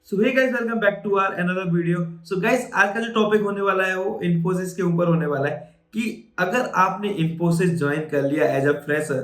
So hey guys, welcome back to our another video. So guys, आज का जो topic होने वाला है वो इन्फोसिस के ऊपर होने वाला है कि अगर आपने इन्फोसिस ज्वाइन कर लिया एज अ फ्रेशर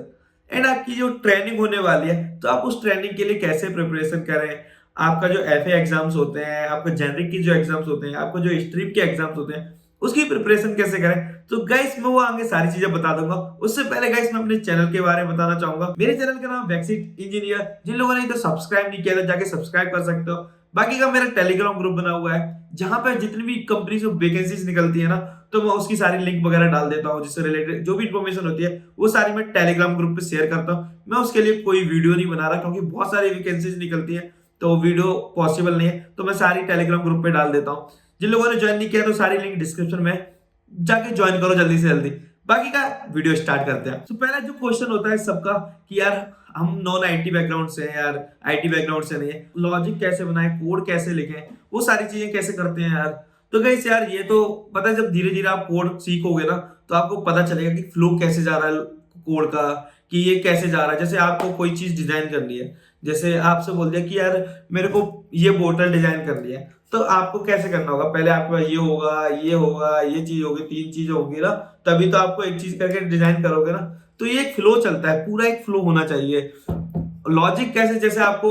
एंड आपकी जो ट्रेनिंग होने वाली है तो आप उस ट्रेनिंग के लिए कैसे प्रिपरेशन करें। आपका जो एफए एग्जाम्स होते हैं, आपका जेनरिक की जो एग्जाम्स होते हैं, आपको जो स्ट्रीम के एग्जाम्स होते हैं, उसकी प्रिपरेशन कैसे करें। तो गाइस मैं वो आगे सारी चीजें बता दूंगा। उससे पहले गाइस मैं अपने चैनल के बारे में बताना चाहूंगा। मेरे चैनल का नाम वैक्सीट इंजीनियर। जिन लोगों ने तो सब्सक्राइब नहीं किया तो जाके सब्सक्राइब कर सकते हो। बाकी का मेरा टेलीग्राम ग्रुप बना हुआ है जहां पर जितनी भी कंपनी से वैकेंसीज निकलती है ना, तो मैं उसकी सारी लिंक वगैरह डाल देता हूँ, जिससे रिलेटेड जो भी इन्फॉर्मेशन होती है वो सारी मैं टेलीग्राम ग्रुप पे शेयर करता हूँ। मैं उसके लिए कोई वीडियो नहीं बना रहा क्योंकि बहुत सारी वैकेंसीज निकलती है तो वीडियो पॉसिबल नहीं है, तो मैं सारी टेलीग्राम ग्रुप पे डाल देता हूँ। जिन लोगों ने ज्वाइन नहीं किया तो सारी लिंक डिस्क्रिप्शन में जाके ज्वाइन करो जल्दी से जल्दी। बाकी का वीडियो स्टार्ट करते हैं। तो पहला जो क्वेश्चन होता है सबका कि यार हम नॉन आईटी बैकग्राउंड से हैं यार, आईटी बैकग्राउंड से नहीं है, लॉजिक कैसे बनाए, कोड कैसे लिखें, वो सारी चीजें कैसे करते हैं यार। तो गाइस यार ये तो पता है, जब धीरे धीरे आप कोड सीखोगे ना तो आपको पता चलेगा कि फ्लो कैसे जा रहा है कोड का, कि ये कैसे जा रहा है। जैसे आपको कोई चीज डिजाइन करनी है, जैसे आपसे बोल दिया कि यार मेरे को ये बोतल डिजाइन करनी है, तो आपको कैसे करना होगा। पहले आपके पास ये होगा, ये होगा, ये चीज होगी, तीन चीज होगी ना, तभी तो आपको एक चीज करके डिजाइन करोगे ना। तो ये एक फ्लो चलता है, पूरा एक फ्लो होना चाहिए। लॉजिक कैसे, जैसे आपको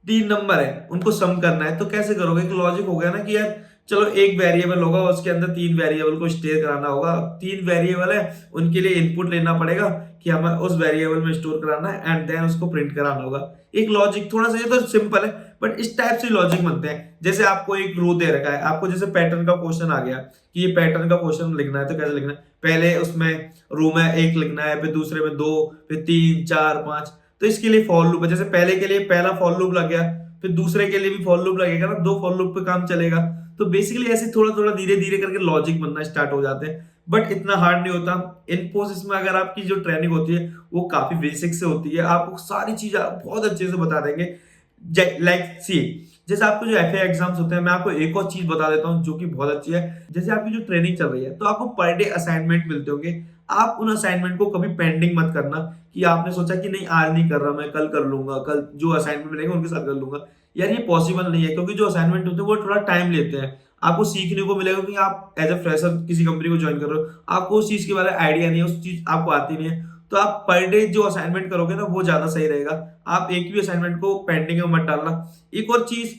तीन नंबर है उनको सम करना है तो कैसे करोगे। एक लॉजिक हो गया ना कि यार चलो एक वेरिएबल होगा, उसके अंदर तीन वेरिएबल को स्टोर कराना होगा। तीन वेरिएबल है, उनके लिए इनपुट लेना पड़ेगा कि हमें उस वेरिएबल में स्टोर कराना है एंड देन उसको प्रिंट कराना होगा। एक लॉजिक थोड़ा सा, ये तो सिंपल है बट इस टाइप से लॉजिक बनते हैं। जैसे आपको एक रो दे रखा है, आपको जैसे पैटर्न का क्वेश्चन आ गया कि ये पैटर्न का क्वेश्चन लिखना है तो कैसे लिखना है। पहले उसमें रो में एक लिखना है, फिर दूसरे में दो, फिर तीन, चार, पांच। तो इसके लिए फॉर लूप है, जैसे पहले के लिए पहला फॉर लूप लग गया, फिर दूसरे के लिए भी फॉर लूप लगेगा ना, दो फॉर लूप पे काम चलेगा। तो बेसिकली ऐसे थोड़ा थोड़ा धीरे धीरे करके लॉजिक बनना स्टार्ट हो जाते हैं, बट इतना हार्ड नहीं होता। इन्फोसिस में अगर आपकी जो ट्रेनिंग होती है वो काफी बेसिक से होती है, आपको सारी चीज बहुत अच्छे से बता देंगे। लाइक सी, जैसे आपको जो एफए एग्जाम्स होते हैं, मैं आपको एक और चीज बता देता हूँ जो कि बहुत अच्छी है। जैसे आपकी जो ट्रेनिंग चल रही है तो आपको पर डे असाइनमेंट मिलते होंगे। आप उन असाइनमेंट को कभी पेंडिंग मत करना कि आपने सोचा कि नहीं आज नहीं कर रहा, मैं कल कर लूंगा, कल जो असाइनमेंट मिलेंगे उनके साथ कर लूंगा। यार ये पॉसिबल नहीं है, क्योंकि जो असाइनमेंट होते हैं वो थोड़ा टाइम लेते हैं। आपको सीखने को मिलेगा कि आप एज ए फ्रेशर किसी कंपनी को ज्वाइन कर रहे हो, आपको उस चीज के बारे में आइडिया नहीं है, उस चीज आपको आती नहीं है, तो आप पर डे जो असाइनमेंट करोगे ना वो ज्यादा सही रहेगा। आप एक भी असाइनमेंट को पेंडिंग में मत डालना। एक और चीज,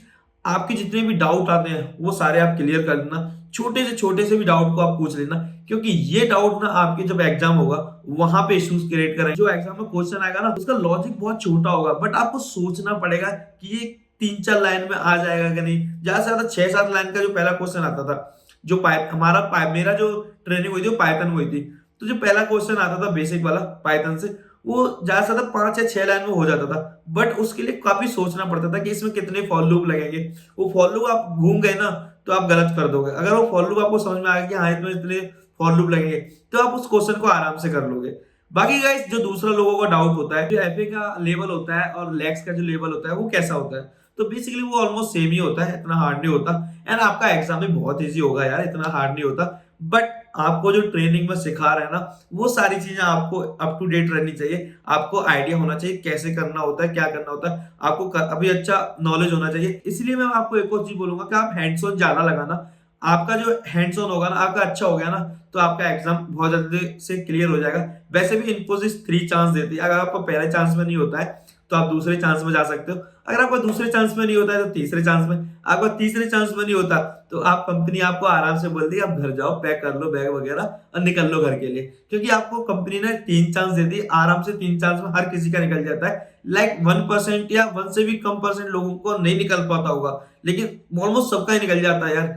आपके जितने भी डाउट आते हैं वो सारे आप क्लियर कर लेना। छोटे से भी डाउट को आप पूछ लेना, क्योंकि ये डाउट ना आपके जब एग्जाम होगा वहां पे इश्यूज क्रिएट करेंगे। जो एग्जाम में क्वेश्चन आएगा ना उसका लॉजिक बहुत छोटा होगा, बट आपको सोचना पड़ेगा कि ये तीन चार लाइन में आ जाएगा कि नहीं। ज्यादा से ज्यादा छह सात लाइन का जो पहला क्वेश्चन आता था, जो मेरा जो ट्रेनिंग हुई थी वो पाइथन हुई थी, तो जो पहला क्वेश्चन आता था बेसिक वाला पाइथन से, वो ज्यादा से ज्यादा पांच या छह लाइन में हो जाता था। बट उसके लिए काफी सोचना पड़ता था कि इसमें कितने फॉर लूप लगेंगे। वो फॉर लूप आप घूम गए ना तो आप गलत कर दोगे। अगर वो फॉर लूप आपको समझ में आ गया कि हाँ इसमें इतने फॉर लूप लगेंगे, तो आप उस क्वेश्चन को आराम से कर लोगे। बाकी गाइस, जो दूसरा लोगों का डाउट होता है, जो एफए का लेवल होता है और लेक्स का जो लेवल होता है वो कैसा होता है, तो बेसिकली वो ऑलमोस्ट सेम ही होता है, इतना हार्ड नहीं होता। एंड आपका एग्जाम भी बहुत इजी होगा यार, इतना हार्ड नहीं होता। बट आपको जो ट्रेनिंग में सिखा रहे हैं ना वो सारी चीजें आपको अप टू डेट रहनी चाहिए। आपको आइडिया होना चाहिए कैसे करना होता है, क्या करना होता है, आपको अभी अच्छा नॉलेज होना चाहिए। इसलिए मैं आपको एक और चीज बोलूंगा कि आप हैंड्स ऑन ज्यादा लगाना। आपका जो हैंड्स ऑन होगा ना, आपका अच्छा हो गया ना, तो आपका एग्जाम बहुत जल्दी से क्लियर हो जाएगा। वैसे भी इन्फोसिस 3 चांस देती है। अगर आपको पहले चांस में नहीं होता है तो आप दूसरे चांस में जा सकते हो। अगर आपको दूसरे चांस में नहीं होता है तो तीसरे चांस में, आपको तीसरे चांस में नहीं होता तो आप कंपनी आपको आराम से बोल दी आप घर जाओ, पैक कर लो बैग वगैरह और निकल लो घर के लिए। क्योंकि आपको कंपनी ने 3 चांस दे दी, आराम से 3 चांस में हर किसी का निकल जाता है। लाइक 1% या 1 से भी कम परसेंट लोगों को नहीं निकल पाता होगा, लेकिन ऑलमोस्ट सबका ही निकल जाता है यार।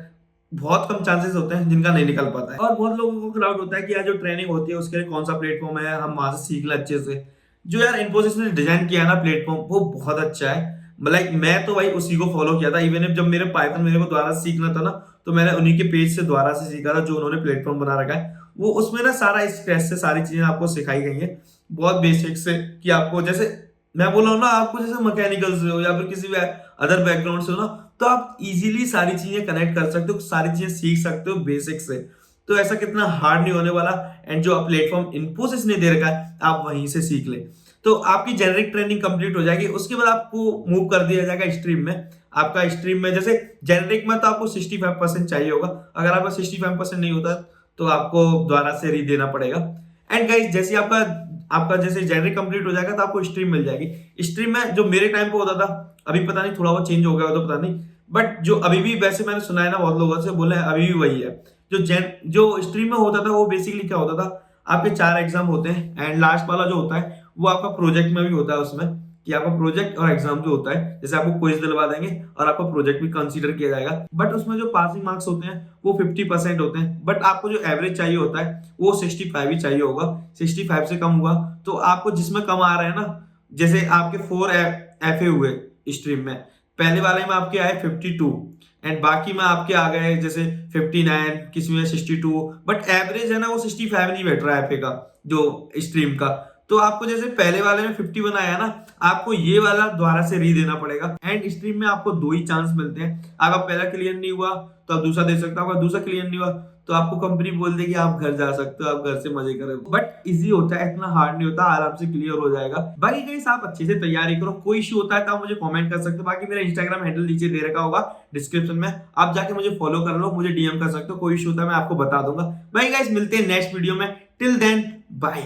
बहुत कम चांसेस होते हैं जिनका नहीं निकल पाता है। और बहुत लोगों को डाउट होता है कि यार जो ट्रेनिंग होती है उसके लिए कौन सा प्लेटफॉर्म है, हम वहां से सीख ले अच्छे से। जो यार इन्फोसिस ने डिजाइन किया ना प्लेटफॉर्म, वो बहुत अच्छा है। लाइक मैं तो भाई उसी को फॉलो किया था। इवन जब मेरे पाइथन मेरे को दोबारा सीखना था ना, तो मैंने उन्हीं के पेज से दोबारा से सीखा था जो उन्होंने प्लेटफॉर्म बना रखा है। वो उसमें ना सारा स्क्रैच से सारी चीजें आपको सिखाई गई है, बहुत बेसिक से। कि आपको जैसे मैं बोला हूं ना, आपको जैसे मैकेनिकल से हो या फिर किसी भी अदर बैकग्राउंड से हो ना, तो आप इजीली सारी चीजें कनेक्ट कर सकते हो, सारी चीजें सीख सकते हो बेसिक से। तो ऐसा कितना हार्ड नहीं होने वाला। एंड जो प्लेटफॉर्म इन्फोसिस ने दे रखा है आप वहीं से सीख ले। तो आपकी जेनरिक ट्रेनिंग कंप्लीट हो जाएगी, उसके बाद आपको मूव कर दिया जाएगा स्ट्रीम में। आपका स्ट्रीम में जैसे जेनेरिक में तो आपको 65% चाहिए होगा, अगर आपका 65% नहीं होता तो आपको दोबारा से री देना पड़ेगा। एंड गाइस जैसे आपका आपका जैसे जेनेरिक कंप्लीट हो जाएगा तो आपको स्ट्रीम मिल जाएगी। स्ट्रीम में जो मेरे टाइम पे होता था, अभी पता नहीं थोड़ा बहुत चेंज हो गया हो तो पता नहीं, बट जो अभी भी वैसे मैंने सुना है ना बहुत लोगों से बोला है अभी भी वही है। जो स्ट्रीम में होता था वो बेसिकली क्या होता था, आपके 4 एग्जाम होते हैं एंड लास्ट वाला जो होता है वो आपका प्रोजेक्ट में भी होता है उसमें, कि आपका प्रोजेक्ट और एग्जाम जो होता है, जैसे आपको क्विज दिलवा देंगे और आपका प्रोजेक्ट भी कंसीडर किया जाएगा, बट उसमें जो पासिंग मार्क्स होते हैं वो 50% होते हैं, बट आपको जो एवरेज चाहिए होता है वो 65 ही चाहिए होगा। 65 से कम हुआ तो आपको जिसमें कम आ रहा है ना, जैसे आपके 4 एफ हुए स्ट्रीम में, पहले वाले में आपके आए 52 एंड बाकी में आपके आ गए जैसे 59, किसी में 62, बट एवरेज है ना वो 65 नहीं बैठ रहा है एफए का जो स्ट्रीम का। तो आपको जैसे पहले वाले में 51 आया ना, आपको ये वाला दोबारा से री देना पड़ेगा। एंड स्ट्रीम में आपको 2 ही चांस मिलते हैं, अगर पहला क्लियर नहीं हुआ तो आप दूसरा दे सकते हो, अगर दूसरा क्लियर नहीं हुआ तो आपको कंपनी बोल देगी आप घर जा सकते हो, आप घर से मजे करो। बट इजी होता है, इतना हार्ड नहीं होता, आराम से क्लियर हो जाएगा। बाकी गाइस आप अच्छे से तैयारी करो, कोई इशू होता है तो आप मुझे कमेंट कर सकते हो। बाकी मेरा इंस्टाग्राम हैंडल नीचे दे रखा होगा डिस्क्रिप्शन में, आप जाके मुझे फॉलो कर लो, मुझे डीएम कर सकते हो, कोई इशू होता है मैं आपको बता दूंगा। बाकी गाइस मिलते हैं नेक्स्ट वीडियो में, टिल देन बाय।